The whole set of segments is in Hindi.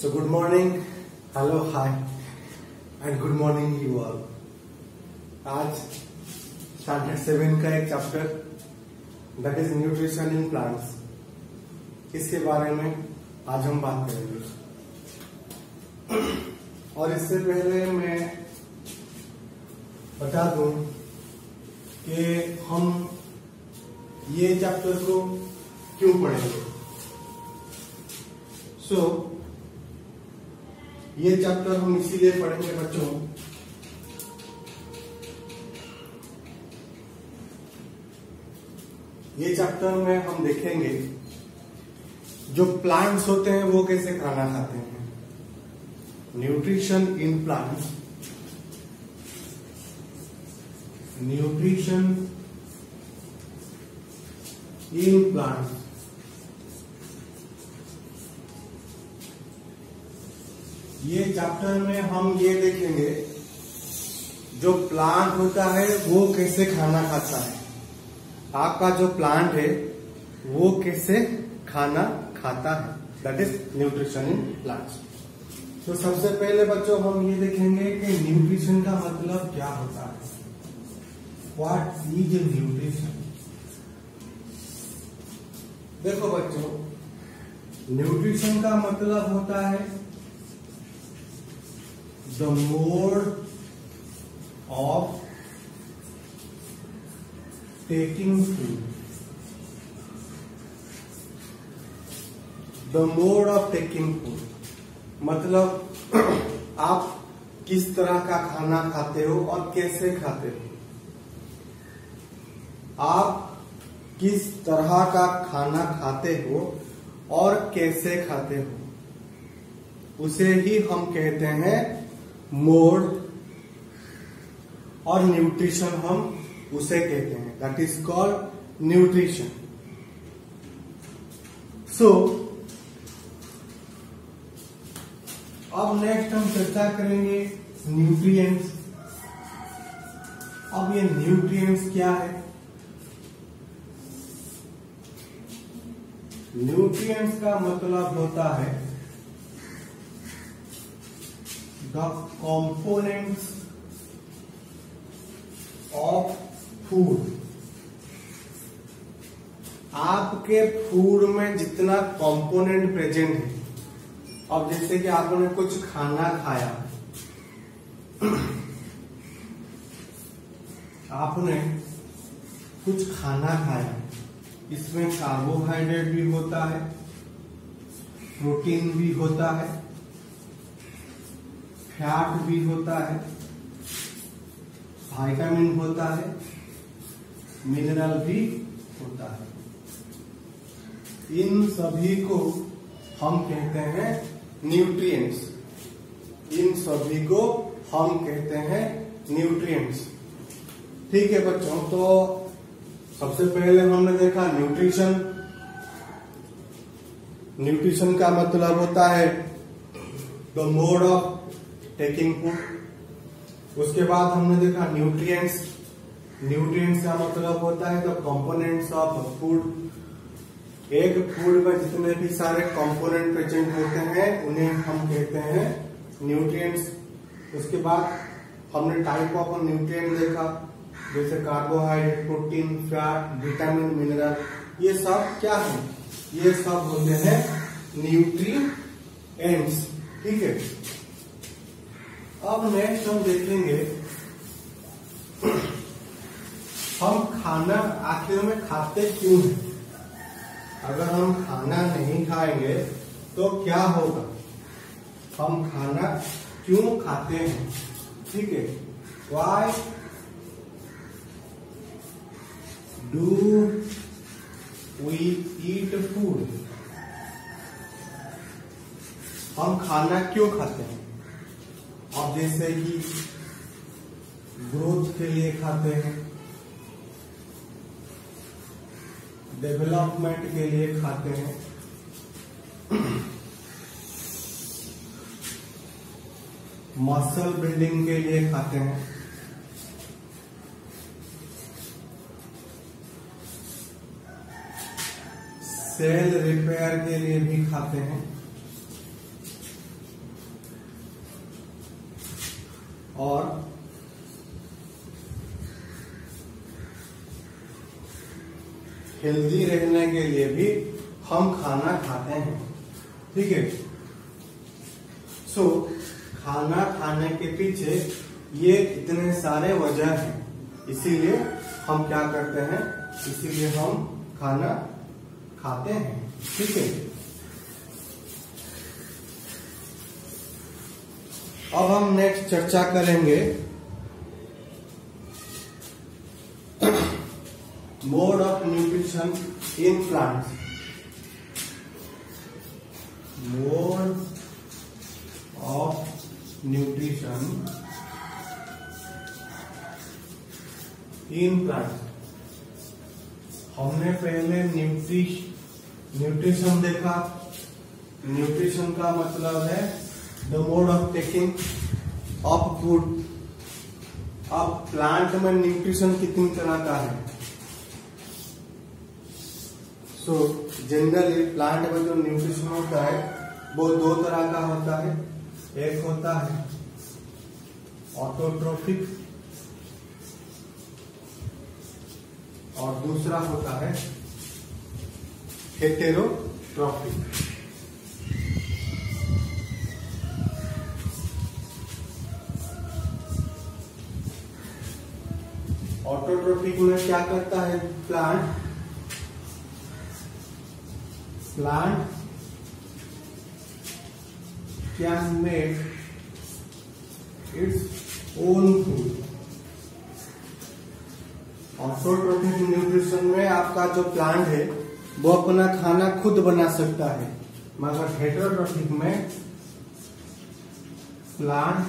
So good morning, hello, hi and good morning you all. आज स्टैंडर्ड 7 का एक chapter that is nutrition in plants, इसके बारे में आज हम बात करेंगे। और इससे पहले मैं बता दूं कि हम ये चैप्टर को क्यों पढ़ेंगे। ये चैप्टर हम इसीलिए पढ़ेंगे बच्चों, ये चैप्टर में हम देखेंगे जो प्लांट्स होते हैं वो कैसे खाना खाते हैं। Nutrition in plants, nutrition in plants. ये चैप्टर में हम ये देखेंगे जो प्लांट होता है वो कैसे खाना खाता है। आपका जो प्लांट है वो कैसे खाना खाता है, that is nutrition in plants. तो सबसे पहले बच्चों हम ये देखेंगे कि न्यूट्रिशन का मतलब क्या होता है। What is nutrition. देखो बच्चों, न्यूट्रिशन का मतलब होता है the mode of taking food, the mode of taking food मतलब आप किस तरह का खाना खाते हो और कैसे खाते हो। आप किस तरह का खाना खाते हो और कैसे खाते हो, उसे ही हम कहते हैं मोड, और न्यूट्रिशन हम उसे कहते हैं, दैट इज कॉल्ड न्यूट्रिशन। सो अब नेक्स्ट हम चर्चा करेंगे न्यूट्रिएंट्स। अब ये न्यूट्रिएंट्स क्या है। न्यूट्रिएंट्स का मतलब होता है the components of food। आपके फूड में जितना कंपोनेंट प्रेजेंट है। अब जैसे कि आपने कुछ खाना खाया, आपने कुछ खाना खाया, इसमें कार्बोहाइड्रेट भी होता है, प्रोटीन भी होता है, फैट भी होता है, विटामिन होता है, मिनरल भी होता है। इन सभी को हम कहते हैं न्यूट्रिएंट्स। इन सभी को हम कहते हैं न्यूट्रिएंट्स। ठीक है बच्चों, तो सबसे पहले हमने देखा न्यूट्रिशन। न्यूट्रिशन का मतलब होता है the mode of taking food. उसके बाद हमने देखा न्यूट्रिएंट्स। न्यूट्रिएंट्स का मतलब होता है द कंपोनेंट्स ऑफ फूड। एक फूड में जितने भी सारे कंपोनेंट प्रेजेंट होते हैं उन्हें हम कहते हैं न्यूट्रिएंट्स। उसके बाद हमने टाइप ऑफ न्यूट्रिएंट देखा, जैसे carbohydrate, protein, fat, vitamin, mineral. ये सब क्या है, ये सब होते हैं न्यूट्रिएंट्स। ठीक है, अब नेक्स्ट हम देखेंगे हम खाना आखिर में खाते क्यों हैं। अगर हम खाना नहीं खाएंगे तो क्या होगा, हम खाना क्यों खाते हैं। ठीक है, why do we eat food. हम खाना क्यों खाते हैं। अब जैसे कि ग्रोथ के लिए खाते हैं, डेवलपमेंट के लिए खाते हैं, मसल बिल्डिंग के लिए खाते हैं, सेल रिपेयर के लिए भी खाते हैं, और हेल्दी रहने के लिए भी हम खाना खाते हैं। ठीक है। सो खाना खाने के पीछे ये इतने सारे वजह हैं, इसीलिए हम क्या करते हैं, इसीलिए हम खाना खाते हैं। ठीक है। अब हम नेक्स्ट चर्चा करेंगे mode of nutrition in plants. Mode of nutrition in plants. हमने पहले न्यूट्रिशन देखा। न्यूट्रिशन का मतलब है the mode of taking of food. अब प्लांट में न्यूट्रिशन कितनी तरह का है? सो जनरली प्लांट में जो न्यूट्रिशन होता है वो दो तरह का होता है। एक होता है ऑटोट्रोफिक और दूसरा होता है हेटेरोट्रोफिक। ऑटोट्रोफिक में क्या करता है plant can make its own food. Autotrophic nutrition में आपका जो प्लांट है वो अपना खाना खुद बना सकता है, मगर हेटेरोट्रोफिक में प्लांट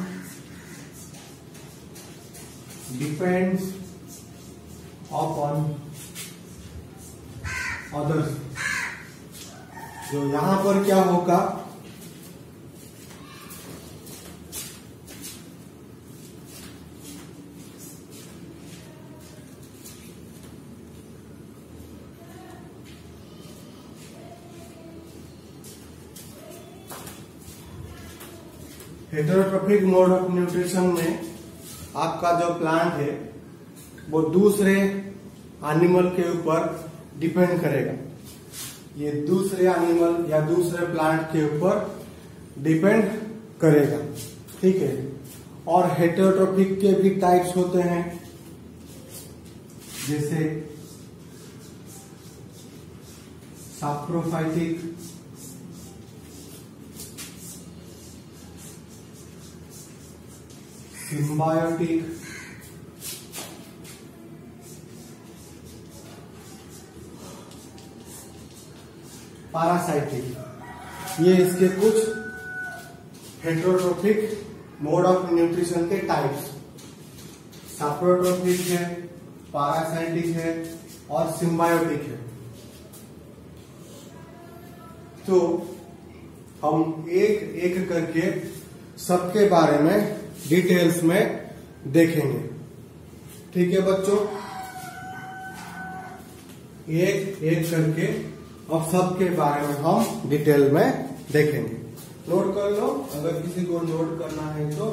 डिपेंड्स अपॉन अदर्स। जो यहां पर क्या होगा, हेटेरोट्रोफिक मोड ऑफ न्यूट्रिशन में आपका जो प्लांट है वो दूसरे एनिमल के ऊपर डिपेंड करेगा। ये दूसरे एनिमल या दूसरे प्लांट के ऊपर डिपेंड करेगा। ठीक है। और हेटेरोट्रोफिक के भी टाइप्स होते हैं, जैसे सैप्रोफाइटिक, सिम्बायोटिक, पैरासाइटिक। ये इसके कुछ हेटेरोट्रोफिक मोड ऑफ न्यूट्रिशन के टाइप्स। सैप्रोट्रोफिक है, पैरासाइटिक है और सिम्बायोटिक है। तो हम एक एक करके सबके बारे में डिटेल्स में देखेंगे। ठीक है बच्चों, एक एक करके अब सबके बारे में हम डिटेल में देखेंगे। नोट कर लो अगर किसी को नोट करना है तो।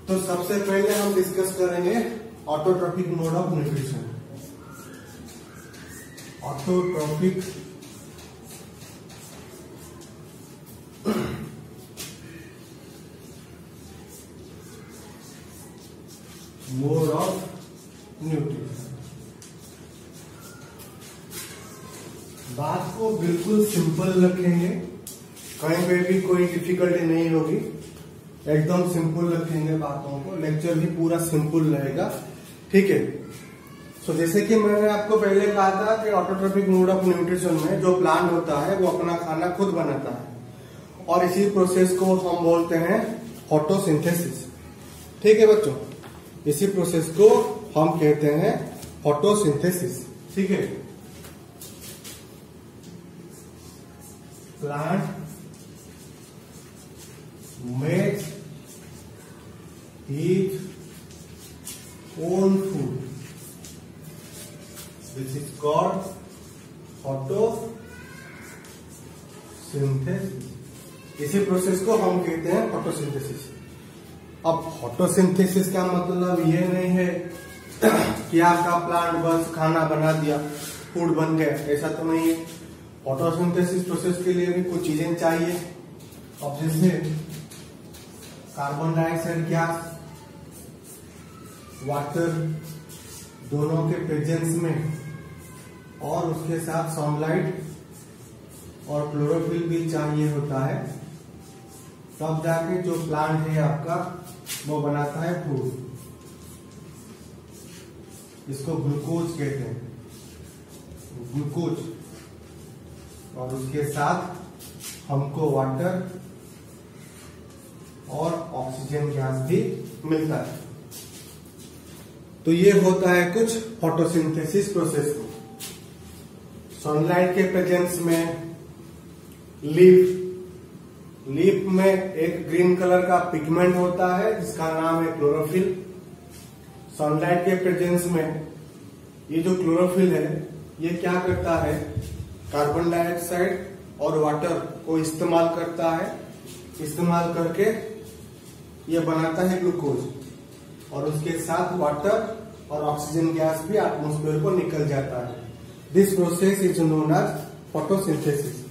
तो सबसे पहले हम डिस्कस करेंगे autotrophic mode of nutrition. Autotrophic mode of nutrition. बात को बिल्कुल सिंपल रखेंगे, कहीं पे भी कोई डिफिकल्टी नहीं होगी। एकदम सिंपल रखेंगे बातों को, लेक्चर भी पूरा सिंपल रहेगा, ठीक है। तो जैसे कि मैंने आपको पहले कहा था कि ऑटोट्रॉफिक मोड ऑफ न्यूट्रिशन में जो प्लांट होता है वो अपना खाना खुद बनाता है और इसी प्रोसेस को हम बोलते हैं फोटोसिंथेसिस, ठीक है बच्चों। इसी प्रोसेस को हम कहते हैं फोटोसिंथेसिस, ठीक है। Plant makes its own food, this is called photosynthesis. इसी प्रोसेस को हम कहते हैं फोटोसिंथेसिस। अब फोटोसिंथेसिस का मतलब ये नहीं है कि आपका प्लांट बस खाना बना दिया, फूड बन गया, ऐसा तो नहीं है। फोटोसिंथेसिस प्रोसेस के लिए भी कुछ चीजें चाहिए। अब जैसे कार्बन डाइऑक्साइड गैस, वाटर दोनों के प्रेजेंस में और उसके साथ सनलाइट और क्लोरोफिल भी चाहिए होता है, तब जाके जो प्लांट है आपका वो बनाता है फूड। इसको ग्लूकोज कहते हैं, ग्लूकोज। और उसके साथ हमको वाटर और ऑक्सीजन गैस भी मिलता है। तो ये होता है कुछ फोटोसिंथेसिस प्रोसेस में। सनलाइट के प्रेजेंस में लीफ में एक ग्रीन कलर का पिगमेंट होता है जिसका नाम है क्लोरोफिल। सनलाइट के प्रेजेंस में ये जो क्लोरोफिल है ये क्या करता है, कार्बन डाइऑक्साइड और वाटर को इस्तेमाल करता है, इस्तेमाल करके ये बनाता है ग्लूकोज और उसके साथ वाटर और ऑक्सीजन गैस भी एटमॉस्फेयर को निकल जाता है। This process is known as photosynthesis.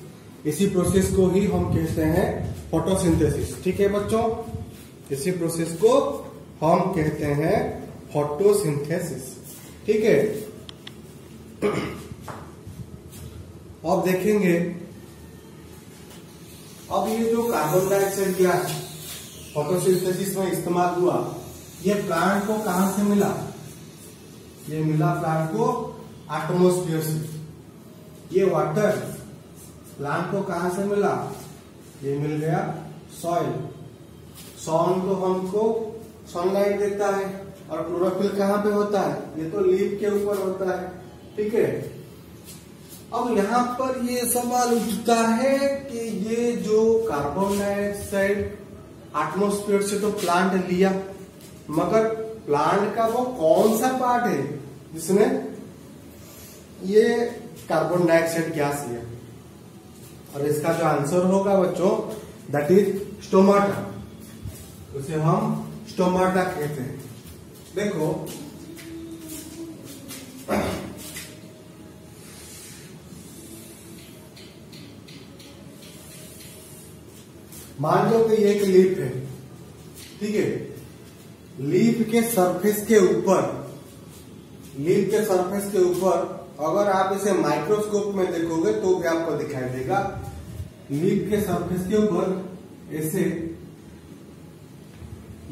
इसी प्रोसेस को ही हम कहते हैं फोटोसिंथेसिस, ठीक है बच्चों। इसी प्रोसेस को हम कहते हैं फोटोसिंथेसिस, ठीक है। अब देखेंगे, अब ये जो कार्बन डाइऑक्साइड गैस फोटोसिंथेसिस में इस्तेमाल हुआ, ये प्लांट को कहां से मिला? ये मिला प्लांट को एटमॉस्फेयर से। ये वाटर प्लांट को कहां से मिला? ये मिल गया सॉइल। सॉइल तो हमको सनलाइट देता है और क्लोरोफिल कहां पे होता है? ये तो लीफ के ऊपर होता है, ठीक है। अब यहाँ पर ये सवाल उठता है कि ये जो कार्बन डाइऑक्साइड एटमॉस्फेयर से तो प्लांट लिया, मगर प्लांट का वो कौन सा पार्ट है जिसमें ये कार्बन डाइऑक्साइड गैस लिया? और इसका जो आंसर होगा बच्चों, दैट इज स्टोमाटा। उसे हम स्टोमाटा कहते हैं। देखो, मान लो कि ये एक लीफ है, ठीक है। लीफ के सरफेस के ऊपर अगर आप इसे माइक्रोस्कोप में देखोगे तो भी आपको दिखाई देगा। लीफ के सरफेस के ऊपर ऐसे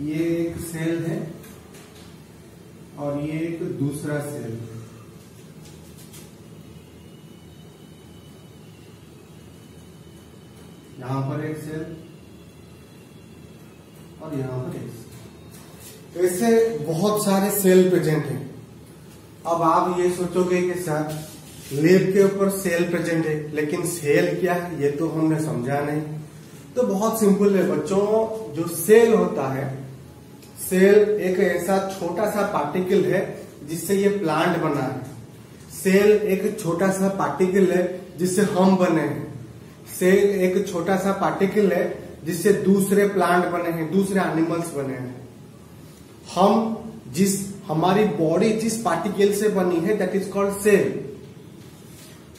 ये एक सेल है और ये एक दूसरा सेल है। यहां पर एक सेल और यहां पर एक सेल, ऐसे बहुत सारे सेल प्रेजेंट हैं। अब आप ये सोचोगे कि सर लीफ के ऊपर सेल प्रेजेंट है, लेकिन सेल क्या है ये तो हमने समझा नहीं। तो बहुत सिंपल है बच्चों, जो सेल होता है, सेल एक ऐसा छोटा सा पार्टिकल है जिससे ये प्लांट बना है। सेल एक छोटा सा पार्टिकल है जिससे हम बने हैं। सेल एक छोटा सा पार्टिकल है जिससे दूसरे प्लांट बने हैं, दूसरे एनिमल्स बने हैं। हमारी बॉडी जिस पार्टिकल से बनी है दैट इज कॉल्ड सेल।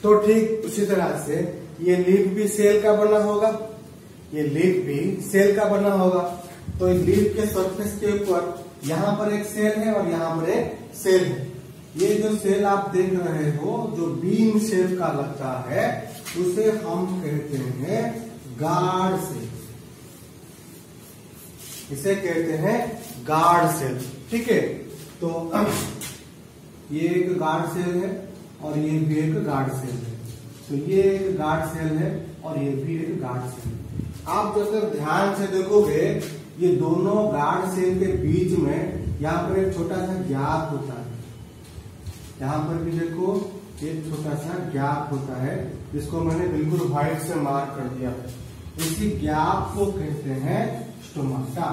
तो ठीक उसी तरह से ये लीफ भी सेल का बना होगा, ये लीफ भी सेल का बना होगा। तो लीफ के सरफेस के ऊपर यहाँ पर एक सेल है और यहाँ पर एक सेल है। ये जो सेल आप देख रहे हो, जो बीन शेप का लगता है, उसे हम कहते हैं गार्ड सेल। इसे कहते हैं गार्ड सेल। ठीक है, तो ये एक गार्ड सेल है और ये भी एक गार्ड सेल है। तो ये एक गार्ड सेल है और ये भी एक गार्ड सेल है। आप अगर ध्यान से देखोगे, ये दोनों गार्ड सेल के बीच में यहाँ पर एक छोटा सा गैप होता है। यहाँ पर भी देखो एक छोटा सा गैप होता है, जिसको मैंने बिल्कुल व्हाइट से मार्क कर दिया है। इसी गैप को कहते हैं स्टोमाटा।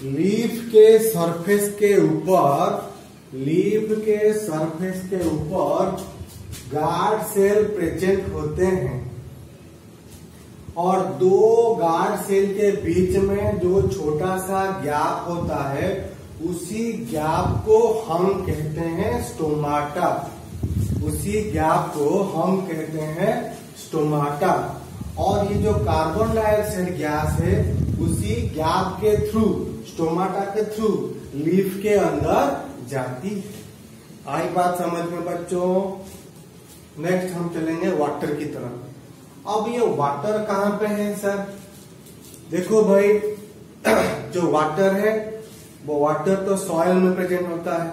लीफ के सरफेस के ऊपर गार्ड सेल प्रेजेंट होते हैं और दो गार्ड सेल के बीच में जो छोटा सा गैप होता है, उसी गैप को हम कहते हैं स्टोमाटा। उसी गैप को हम कहते हैं स्टोमाटा। और ये जो कार्बन डाइऑक्साइड गैस है, उसी गैप के थ्रू, स्टोमाटा के थ्रू लीफ के अंदर जाती है। आई बात समझ में बच्चों? नेक्स्ट हम चलेंगे वाटर की तरफ। अब ये वाटर कहाँ पे है सर? देखो भाई, जो वाटर है वो वाटर तो सॉइल में प्रेजेंट होता है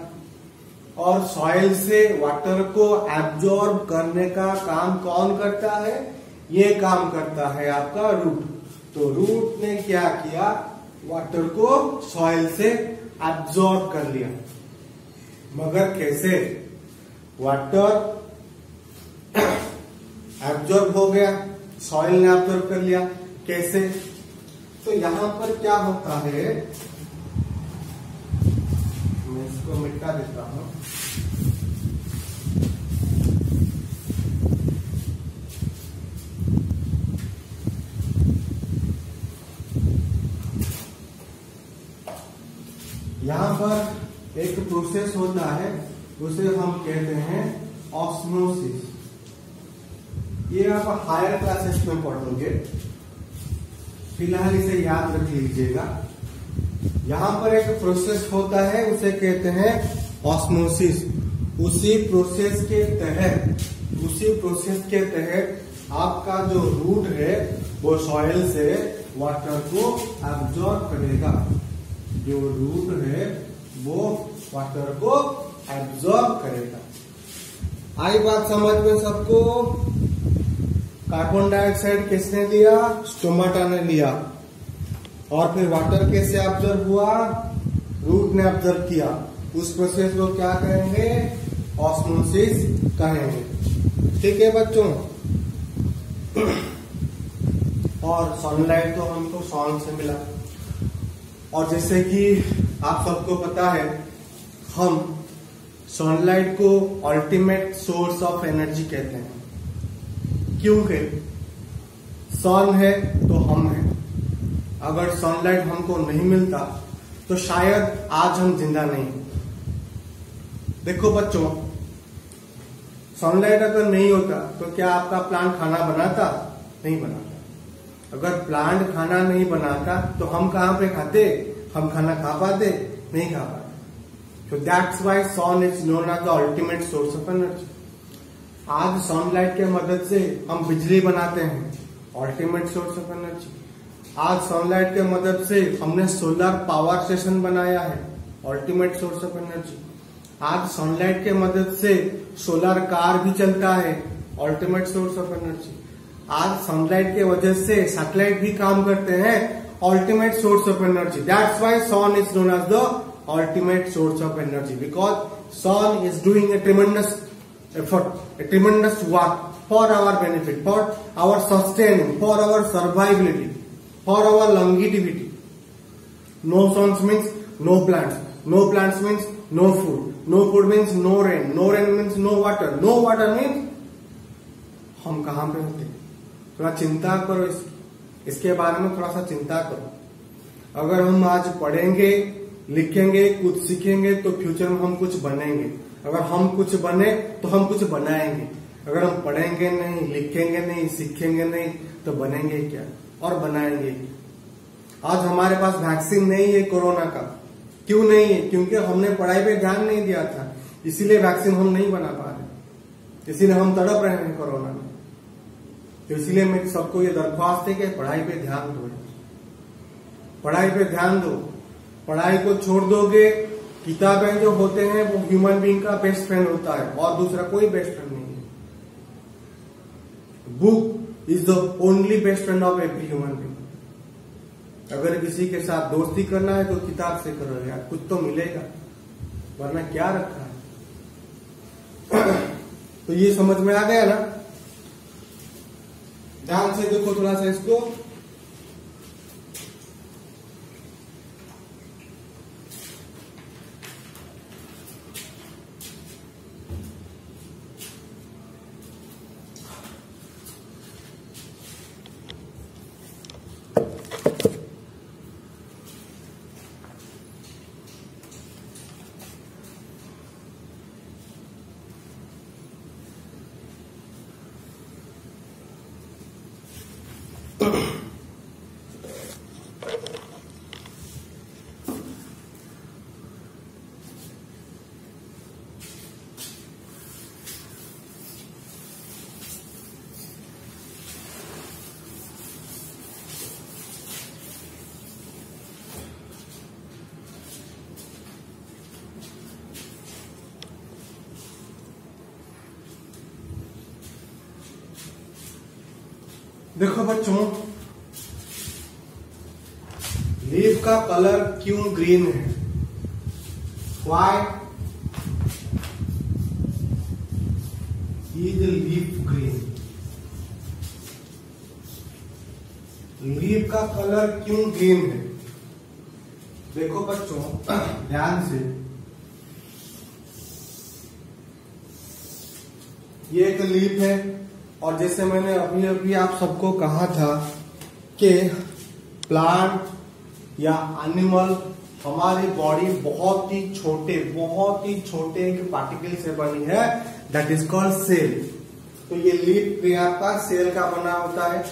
और सॉइल से वाटर को एब्जॉर्ब करने का काम कौन करता है? ये काम करता है आपका रूट। तो रूट ने क्या किया? वाटर को सॉइल से एब्जॉर्ब कर लिया। मगर कैसे? वाटर एब्जॉर्ब हो गया, सॉइल ने एब्जॉर्ब कर लिया। कैसे? तो यहां पर क्या होता है, मैं इसको मिटा देता हूं। यहां पर एक प्रोसेस होता है, उसे हम कहते हैं ऑस्मोसिस। ये आप हायर क्लासेस में पढ़ोगे, फिलहाल इसे याद रख लीजिएगा। यहां पर एक प्रोसेस होता है, उसे कहते हैं ऑस्मोसिस। उसी प्रोसेस के तहत आपका जो रूट है वो सॉइल से वाटर को एब्जॉर्ब करेगा। जो रूट है वो वाटर को एब्जॉर्ब करेगा। आई बात समझ में सबको? कार्बन डाइऑक्साइड किसने लिया? स्टोमाटा ने लिया। और फिर वाटर कैसे एब्जॉर्ब हुआ? रूट ने एब्जॉर्ब किया। उस प्रोसेस को क्या कहेंगे? ऑस्मोसिस कहेंगे। ठीक है बच्चों? और सनलाइट तो हमको सन से मिला, और जैसे कि आप सबको पता है, हम सनलाइट को अल्टीमेट सोर्स ऑफ एनर्जी कहते हैं। क्योंकि सन है तो हम हैं। अगर सनलाइट हमको नहीं मिलता तो शायद आज हम जिंदा नहीं। देखो बच्चों, सनलाइट अगर नहीं होता तो क्या आपका प्लांट खाना बनाता? नहीं बनाता। अगर प्लांट खाना नहीं बनाता तो हम कहां पे खाते? हम खाना खा पाते? नहीं खा पाते। So that's why sun is known as the ultimate source of energy. आज सनलाइट के मदद से हम बिजली बनाते हैं, अल्टीमेट सोर्स ऑफ एनर्जी। आज सनलाइट के मदद से हमने सोलर पावर स्टेशन बनाया है, अल्टीमेट सोर्स ऑफ एनर्जी। आज सनलाइट के मदद से सोलर कार भी चलता है, अल्टीमेट सोर्स ऑफ एनर्जी। आज सनलाइट के वजह से सैटेलाइट भी काम करते हैं, ultimate source of energy. That's why sun is known as the ultimate source of energy, because sun is doing a tremendous effort, a tremendous work for our benefit, for our sustaining, for our survivability, for our longevity. No suns means no plants, no plants means no food, no food means no rain, no rain means no water, no water means हम कहां पे होते? थोड़ा चिंता करो, इसके बारे में थोड़ा सा चिंता करो। अगर हम आज पढ़ेंगे, लिखेंगे, कुछ सीखेंगे तो फ्यूचर में हम कुछ बनेंगे। अगर हम कुछ बने तो हम कुछ बनाएंगे। अगर हम पढ़ेंगे नहीं, लिखेंगे नहीं, सीखेंगे नहीं तो बनेंगे क्या और बनाएंगे क्या? आज हमारे पास वैक्सीन नहीं है कोरोना का। क्यों नहीं है? क्योंकि हमने पढ़ाई पे ध्यान नहीं दिया था, इसीलिए वैक्सीन हम नहीं बना पा रहे, इसीलिए हम तड़प रहे हैं कोरोना में। तो इसलिए मैं सबको ये दरख्वास्त है कि पढ़ाई पे ध्यान दो, पढ़ाई पे ध्यान दो। पढ़ाई को छोड़ दोगे, किताबें जो होते हैं वो ह्यूमन बीइंग का बेस्ट फ्रेंड होता है और दूसरा कोई बेस्ट फ्रेंड नहीं है। Book is the only best friend of every human being. अगर किसी के साथ दोस्ती करना है तो किताब से करो यार, कुछ तो मिलेगा, वरना क्या रखा है। तो ये समझ में आ गया ना? ध्यान से देखो थोड़ा सा इसको। देखो बच्चों, लीफ का कलर क्यों ग्रीन है? Why is the leaf green? Leaf का कलर क्यों ग्रीन है? देखो बच्चों ध्यान से, ये एक लीफ है और जैसे मैंने अभी अभी आप सबको कहा था कि प्लांट या एनिमल हमारी बॉडी बहुत ही छोटे एक पार्टिकल से बनी है, दैट इज कॉल्ड सेल। तो ये लीफ आपका सेल का बना होता है।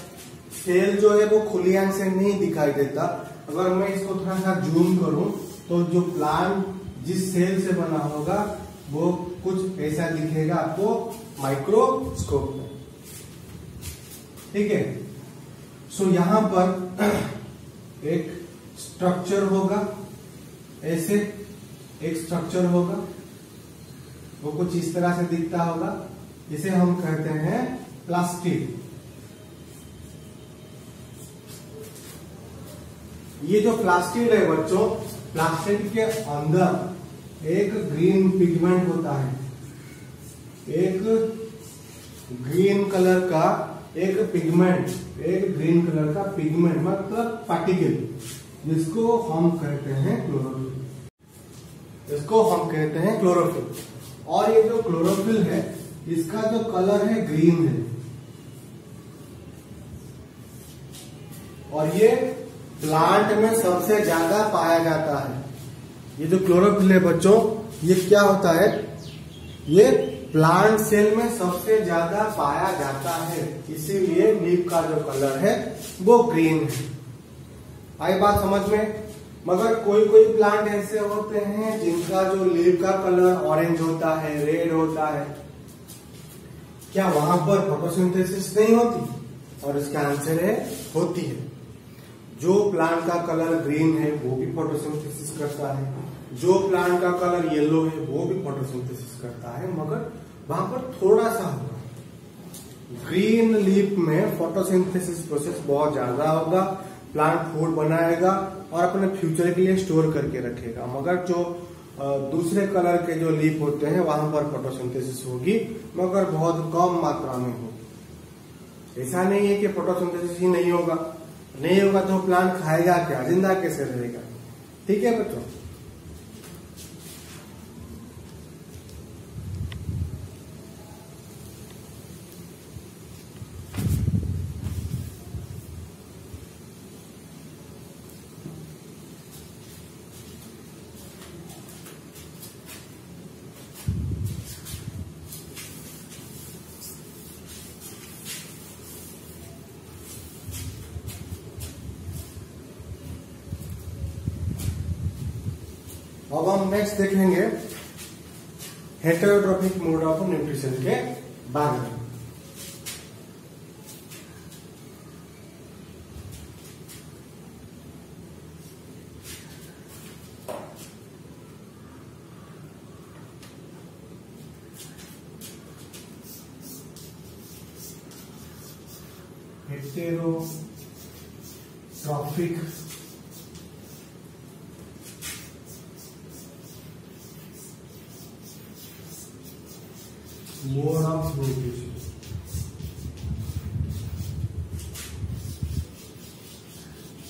सेल जो है वो खुली आंख से नहीं दिखाई देता। अगर मैं इसको थोड़ा सा जूम करूं तो जो प्लांट जिस सेल से बना होगा वो कुछ ऐसा दिखेगा आपको माइक्रोस्कोप में, ठीक है। सो यहां पर एक स्ट्रक्चर होगा, ऐसे एक स्ट्रक्चर होगा, वो कुछ इस तरह से दिखता होगा, इसे हम कहते हैं प्लास्टिड। ये जो प्लास्टिड है बच्चों, प्लास्टिड के अंदर एक ग्रीन पिगमेंट होता है, एक ग्रीन कलर का एक पिगमेंट, एक ग्रीन कलर का पिगमेंट मतलब पार्टिकल, जिसको हम कहते हैं क्लोरोफिल। इसको हम कहते हैं क्लोरोफिल। और ये जो क्लोरोफिल है इसका जो कलर है ग्रीन है, और ये प्लांट में सबसे ज्यादा पाया जाता है। ये जो क्लोरोफिल है बच्चों, ये क्या होता है, ये प्लांट सेल में सबसे ज्यादा पाया जाता है, इसीलिए लीफ का जो कलर है वो ग्रीन है। आई बात समझ में? मगर कोई कोई प्लांट ऐसे होते हैं जिनका जो लीफ का कलर ऑरेंज होता है, रेड होता है, क्या वहां पर फोटोसिंथेसिस नहीं होती? और इसका आंसर है होती है। जो प्लांट का कलर ग्रीन है वो भी फोटोसिंथेसिस करता है, जो प्लांट का कलर येलो है वो भी फोटोसिंथेसिस करता है, मगर वहां पर थोड़ा सा होगा। ग्रीन लीफ में फोटोसिंथेसिस प्रोसेस बहुत ज्यादा होगा, प्लांट फूड बनाएगा और अपने फ्यूचर के लिए स्टोर करके रखेगा। मगर जो दूसरे कलर के जो लीफ होते हैं वहां पर फोटोसिंथेसिस होगी, मगर बहुत कम मात्रा में होगी। ऐसा नहीं है कि फोटोसिंथेसिस ही नहीं होगा तो प्लांट खाएगा क्या, जिंदा कैसे रहेगा? ठीक है बच्चों। अब हम नेक्स्ट देखेंगे हेटेरोट्रॉफिक मोड ऑफ न्यूट्रिशन के बारे में। Heterotrophic mode of nutrition.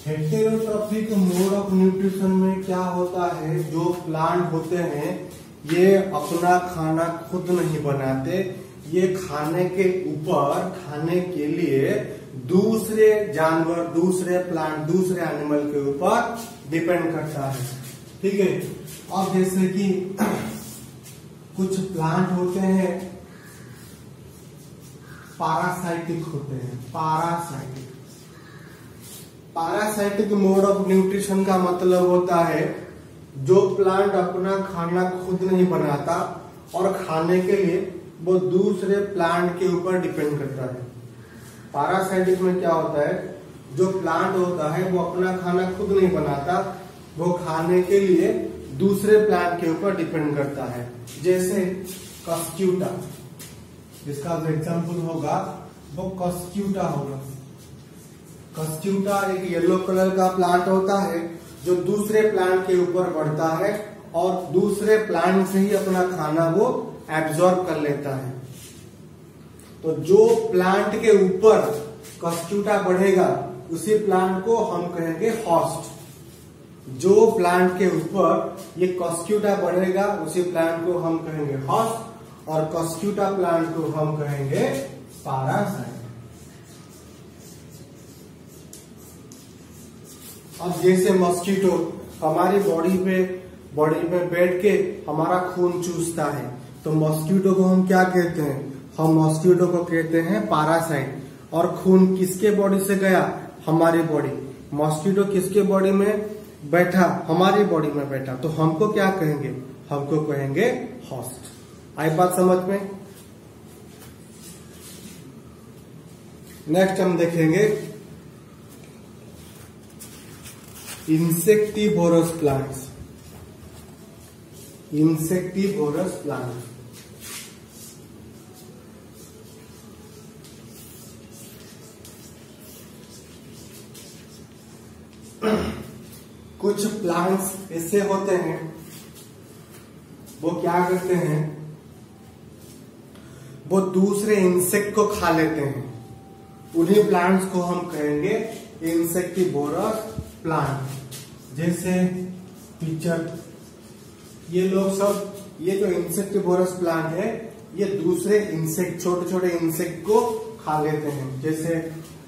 Heterotrophic mode of nutrition में क्या होता है, जो प्लांट होते हैं ये अपना खाना खुद नहीं बनाते, ये खाने के ऊपर, खाने के लिए दूसरे जानवर, दूसरे प्लांट, दूसरे एनिमल के ऊपर डिपेंड करता है। ठीक है। अब जैसे कि कुछ प्लांट होते हैं पैरासाइटिक होते हैं। पैरासाइटिक मोड ऑफ न्यूट्रिशन का मतलब होता है जो प्लांट अपना खाना खुद नहीं बनाता और खाने के लिए वो दूसरे प्लांट के ऊपर डिपेंड करता है। पैरासाइटिक में क्या होता है, जो प्लांट होता है वो अपना खाना खुद नहीं बनाता, वो खाने के लिए दूसरे प्लांट के ऊपर डिपेंड करता है। जैसे कस्क्यूटा, जिसका एग्जाम्पल होगा वो कस्क्यूटा होगा। कस्क्यूटा एक येलो कलर का प्लांट होता है जो दूसरे प्लांट के ऊपर बढ़ता है और दूसरे प्लांट से ही अपना खाना वो एब्जॉर्ब कर लेता है। तो जो प्लांट के ऊपर कस्क्यूटा बढ़ेगा उसी प्लांट को हम कहेंगे होस्ट। जो प्लांट के ऊपर ये कस्क्यूटा बढ़ेगा उसी प्लांट को हम कहेंगे होस्ट और कस्क्यूटा प्लांट को हम कहेंगे पैरासाइट। अब जैसे मॉस्किटो हमारी बॉडी पे बैठ के हमारा खून चूसता है, तो मॉस्किटो को हम क्या कहते हैं, हम मॉस्किटो को कहते हैं पैरासाइट। और खून किसके बॉडी से गया, हमारी बॉडी। मॉस्किटो किसके बॉडी में बैठा, हमारी बॉडी में बैठा, तो हमको क्या कहेंगे, हमको कहेंगे होस्ट। आई बात समझ में। नेक्स्ट हम देखेंगे इंसेक्टिवोरस प्लांट्स। इंसेक्टिवोरस प्लांट्स कुछ प्लांट्स ऐसे होते हैं वो क्या करते हैं, वो दूसरे इंसेक्ट को खा लेते हैं। उन्हीं प्लांट्स को हम कहेंगे इंसेक्टिवोरस प्लांट। जैसे पिचर, ये लोग सब, ये जो इंसेक्टिवोरस प्लांट है ये दूसरे इंसेक्ट, छोटे छोटे इंसेक्ट को खा लेते हैं। जैसे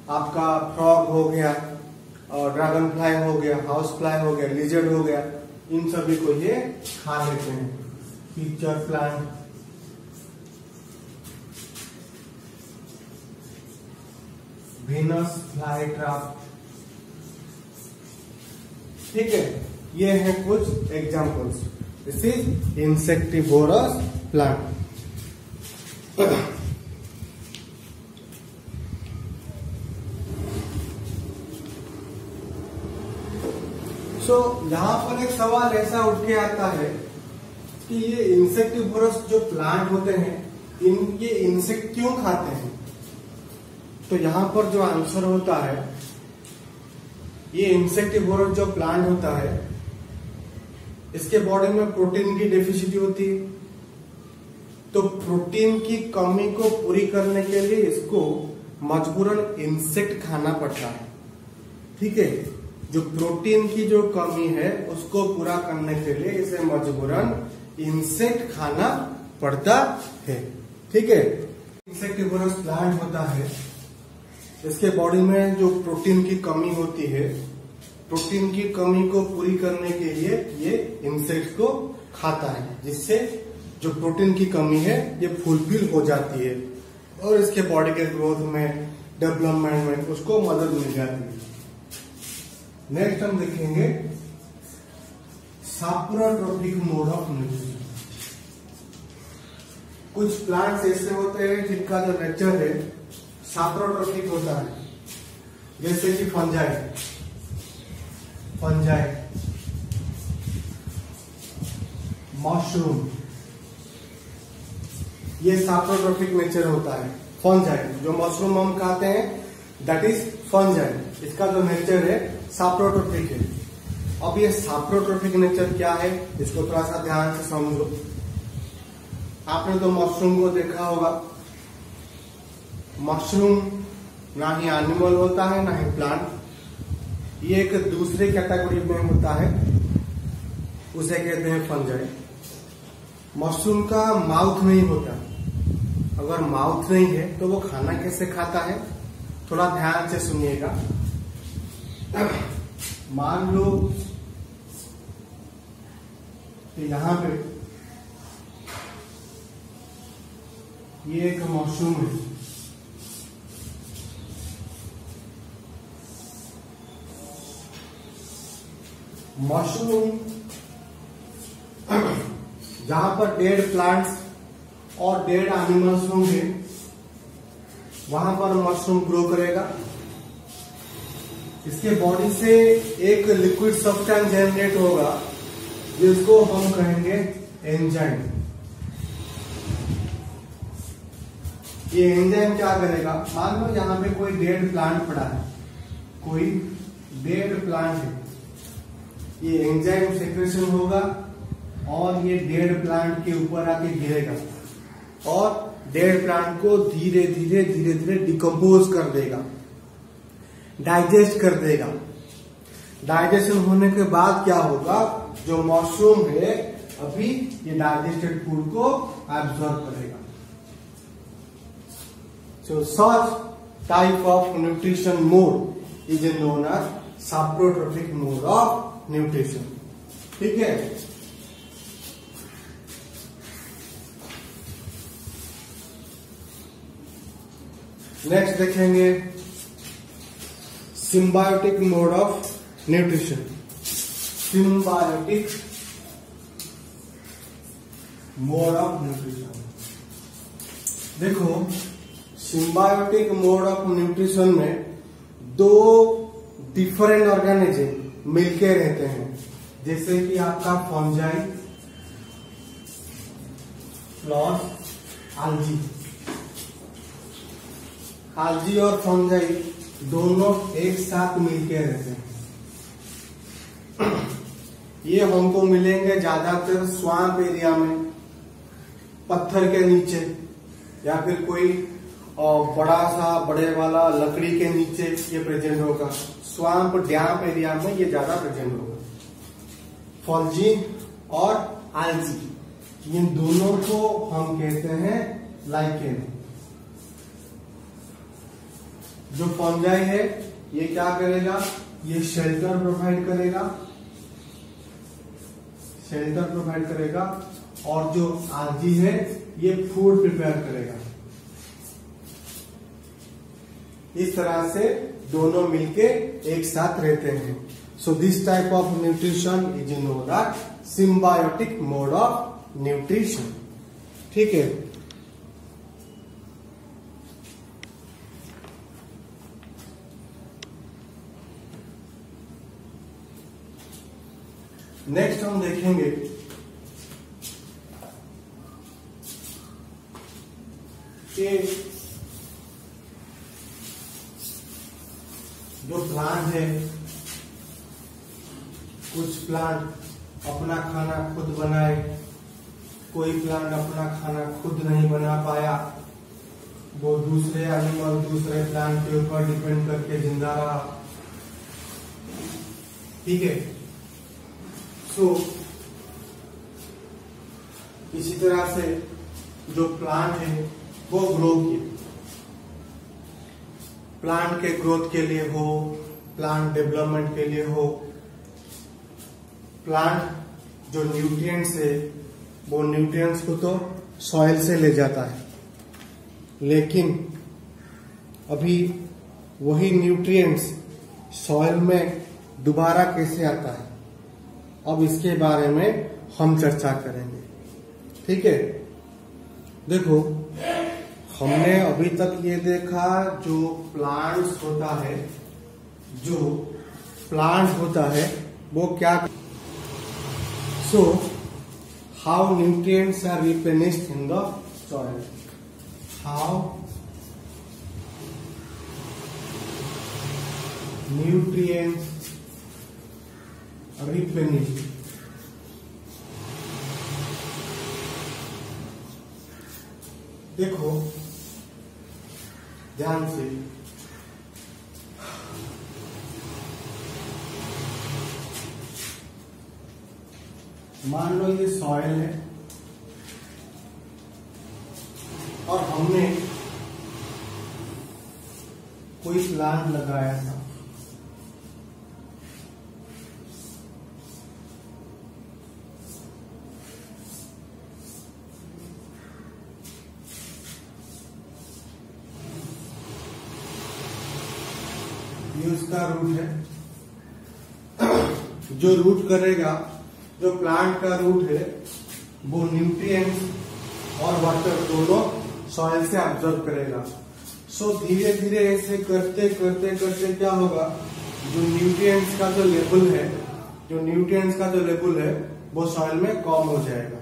आपका फ्रॉग हो गया, ड्रैगन फ्लाई हो गया, हाउस फ्लाई हो गया, लिजर्ड हो गया, इन सभी को ये खा लेते हैं। Pitcher plant, Venus fly trap. ठीक है, ये है कुछ examples. This is insectivorous plant. So यहां पर एक सवाल ऐसा उठ के आता है कि ये इंसेक्टिवोरस जो प्लांट होते हैं, ये इंसेक्ट क्यों खाते हैं? तो यहां पर जो आंसर होता है, ये इंसेक्टिवोरस जो प्लांट होता है इसके बॉडी में प्रोटीन की डेफिशिएंसी होती है। तो प्रोटीन की कमी को पूरी करने के लिए इसको मजबूरन इंसेक्ट खाना पड़ता है। ठीक है, जो प्रोटीन की जो कमी है उसको पूरा करने के लिए इसे मजबूरन इंसेक्ट खाना पड़ता है। ठीक है, इंसेक्टिवोरस प्लांट होता है, इसके बॉडी में जो प्रोटीन की कमी होती है, प्रोटीन की कमी को पूरी करने के लिए ये इंसेक्ट को खाता है, जिससे जो प्रोटीन की कमी है ये फुलफिल हो जाती है और इसके बॉडी के ग्रोथ में, डेवलपमेंट में उसको मदद मिल जाती है। नेक्स्ट हम देखेंगे सैप्रोट्रॉपिक मोड ऑफ न्यूट्रिशन। कुछ प्लांट्स ऐसे होते हैं जिनका जो नेचर है सैप्रोट्रॉपिक होता है, जैसे कि फंजाई, मशरूम, ये सैप्रोट्रॉपिक नेचर होता है। फंजाई जो मशरूम हम खाते हैं, दैट इज फंजाई। इसका जो नेचर है साप्रोट्रोफिक है। अब ये साप्रोट्रोफिक नेचर क्या है इसको थोड़ा सा ध्यान से समझो। आपने तो मशरूम को देखा होगा। मशरूम ना ही एनिमल होता है ना ही प्लांट। ये एक दूसरे कैटेगरी में होता है, उसे कहते हैं फंजाई। मशरूम का माउथ नहीं होता। अगर माउथ नहीं है तो वो खाना कैसे खाता है, थोड़ा ध्यान से सुनिएगा। मान लो कि यहां पे ये एक मशरूम है। मशरूम जहां पर डेड प्लांट्स और डेड एनिमल्स होंगे वहां पर मशरूम ग्रो करेगा। इसके बॉडी से एक लिक्विड सब्सटेंस जनरेट होगा जिसको हम कहेंगे एंजाइम। ये एंजाइम क्या करेगा, मान लो यहां पे कोई डेड प्लांट पड़ा है, कोई डेड प्लांट है। ये एंजाइम सेक्रेशन होगा और ये डेड प्लांट के ऊपर आके गिरेगा और डेड प्लांट को धीरे धीरे धीरे धीरे डिकम्पोज कर देगा, डाइजेस्ट कर देगा। डाइजेशन होने के बाद क्या होगा, जो मशरूम है अभी ये डाइजेस्टेड फूड को एब्जॉर्ब करेगा। So such type of nutrition mode is known as saprotrophic mode of nutrition. ठीक है। नेक्स्ट देखेंगे symbiotic mode of nutrition. Symbiotic mode of nutrition. देखो, सिम्बायोटिक मोड ऑफ न्यूट्रिशन में दो डिफरेंट ऑर्गेनिज्म मिलके रहते हैं, जैसे कि आपका फंजाई प्लस आल्गी। आल्गी और फंजाई दोनों एक साथ मिलके रहते हैं। ये हमको मिलेंगे ज्यादातर स्वाम्प एरिया में, पत्थर के नीचे, या फिर कोई बड़ा सा बड़े वाला लकड़ी के नीचे ये प्रेजेंट होगा। स्वाम्प डैम्प एरिया में ये ज्यादा प्रेजेंट होगा। फंजी और आल्गी, इन दोनों को हम कहते हैं लाइकेन। जो फंजाई है ये क्या करेगा, ये शेल्टर प्रोवाइड करेगा, शेल्टर प्रोवाइड करेगा, और जो आल्गी है ये फूड प्रिपेयर करेगा। इस तरह से दोनों मिलके एक साथ रहते हैं। So this type of nutrition is known as symbiotic mode of nutrition. ठीक है। नेक्स्ट हम देखेंगे कि जो प्लांट है, कुछ प्लांट अपना खाना खुद बनाए, कोई प्लांट अपना खाना खुद नहीं बना पाया, वो दूसरे एनिमल दूसरे प्लांट के ऊपर डिपेंड करके जिंदा रहा। ठीक है। सो इसी तरह से जो प्लांट है वो ग्रो किए, प्लांट के ग्रोथ के लिए हो, प्लांट डेवलपमेंट के लिए हो, प्लांट जो न्यूट्रिएंट्स है वो न्यूट्रिएंट्स को तो सॉइल से ले जाता है, लेकिन अभी वही न्यूट्रिएंट्स सॉइल में दोबारा कैसे आता है, अब इसके बारे में हम चर्चा करेंगे। ठीक है। देखो, हमने अभी तक ये देखा जो प्लांट्स होता है, जो प्लांट होता है वो क्या, so how nutrients are replenished in the soil, how nutrients replenish. देखो ध्यान से, मान लो ये सॉइल है और हमने कोई प्लांट लगाया था, ये उसका रूट है। जो रूट करेगा, जो प्लांट का रूट है, वो न्यूट्रिएंट्स और वाटर दोनों सॉइल से ऑब्जर्व करेगा। सो धीरे धीरे ऐसे करते करते करते क्या होगा, जो न्यूट्रिएंट्स का जो लेवल है, वो सॉइल में कम हो जाएगा।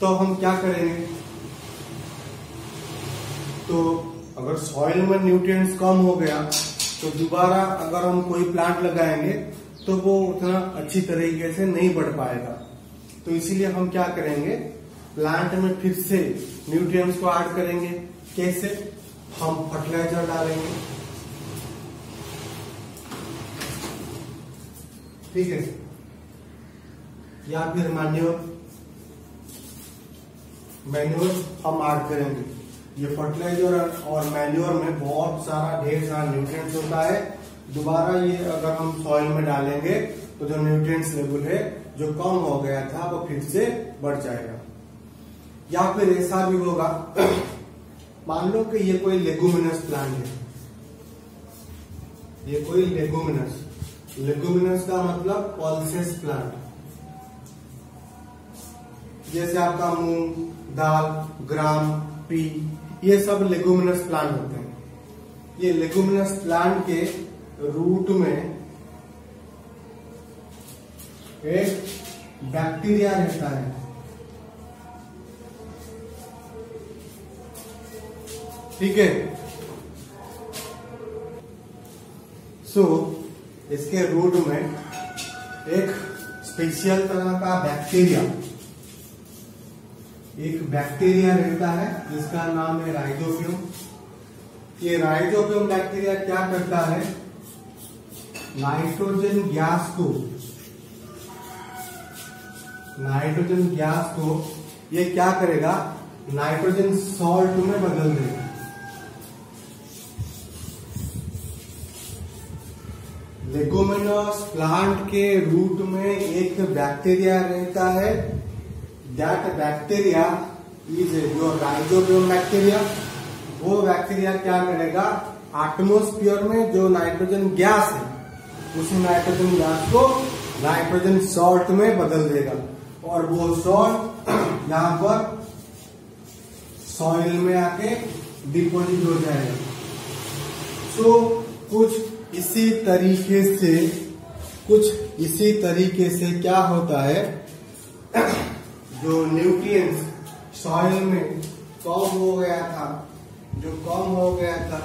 तो हम क्या करेंगे, तो अगर सॉइल में न्यूट्रिएंट्स कम हो गया तो दोबारा अगर हम कोई प्लांट लगाएंगे तो वो उतना अच्छी तरीके से नहीं बढ़ पाएगा। तो इसीलिए हम क्या करेंगे, प्लांट में फिर से न्यूट्रिएंट्स को ऐड करेंगे। कैसे, हम फर्टिलाइजर डालेंगे, ठीक है, या फिर मैन्योर हम ऐड करेंगे। ये फर्टिलाइजर और मैन्योर में बहुत सारा ढेर सारा न्यूट्रिएंट्स होता है। दोबारा ये अगर हम सॉइल में डालेंगे तो जो न्यूट्रिएंट्स लेवल है जो कम हो गया था वो फिर से बढ़ जाएगा। या फिर ऐसा भी होगा, मान लो कि ये कोई लेगुमिनस प्लांट है, ये कोई लेगुमिनस का मतलब पल्सेस प्लांट, जैसे आपका मूंग, दाल, ग्राम, पी, ये सब लेगुमिनस प्लांट होते हैं। ये लेगुमिनस प्लांट के रूट में एक बैक्टीरिया रहता है, ठीक है। सो इसके रूट में एक स्पेशल तरह का बैक्टीरिया रहता है जिसका नाम है राइजोबियम। ये राइजोबियम बैक्टीरिया क्या करता है, नाइट्रोजन गैस को ये क्या करेगा, नाइट्रोजन सॉल्ट में बदल देगा। लेगुमिनस प्लांट के रूट में एक बैक्टीरिया रहता है। That bacteria is your rhizobium bacteria. वो बैक्टीरिया क्या करेगा, एटमॉस्फेयर में जो नाइट्रोजन गैस है उसी नाइट्रोजन गैस को नाइट्रोजन सॉल्ट में बदल देगा और वो सॉल्ट यहाँ पर सॉइल में आके डिपोजिट हो जाएगा। सो कुछ इसी तरीके से क्या होता है, जो न्यूट्रिएंट्स सॉइल में कम हो गया था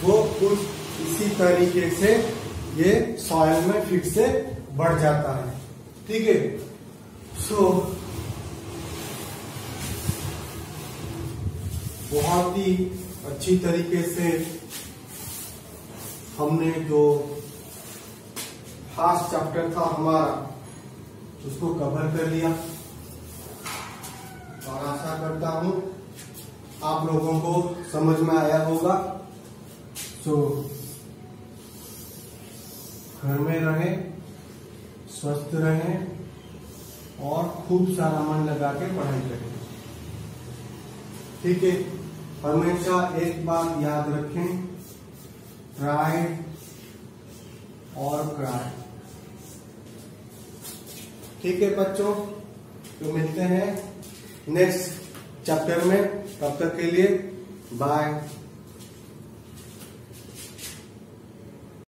वो कुछ इसी तरीके से ये सॉइल में फिर से बढ़ जाता है, ठीक है। सो बहुत ही अच्छी तरीके से हमने जो फर्स्ट चैप्टर था हमारा उसको कवर कर लिया और आशा करता हूं आप लोगों को समझ में आया होगा। सो घर में रहें, स्वस्थ रहें और खूब सारा मन लगा के पढ़ाई करें, ठीक है। हमेशा एक बात याद रखें, ट्राई और क्राई, ठीक है बच्चों। तो मिलते हैं नेक्स्ट चैप्टर में, तब तक के लिए बाय।